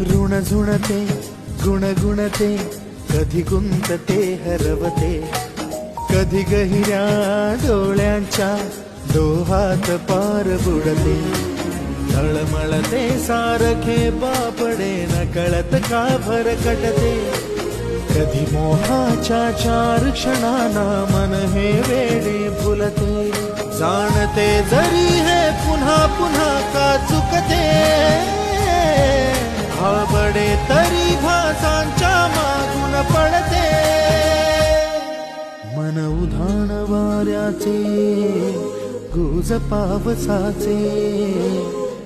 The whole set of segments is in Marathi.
ऋण झुणते गुणगुणते कधी गुंतते हरवते, कधी गहिऱ्या डोळ्यांच्या डोहात पार बुडते, तळमळते सारखे बापडे नकळत का भरकटते, कधी मोहाच्या चार क्षणांना मन हे वेडे फुलते, जाणते जरी हे पुन्हा पुन्हा का चुकते, आवडे तरी भासांच्या मागून पडते, मन उधाण वाऱ्याचे गुज पावसाचे,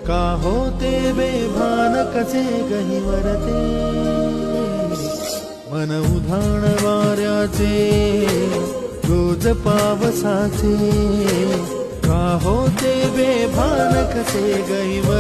का होते बेभान कसे गहिवरते, मन उधाण वाऱ्याचे गुज पावसाचे, का होते बेभान कसे गहिवर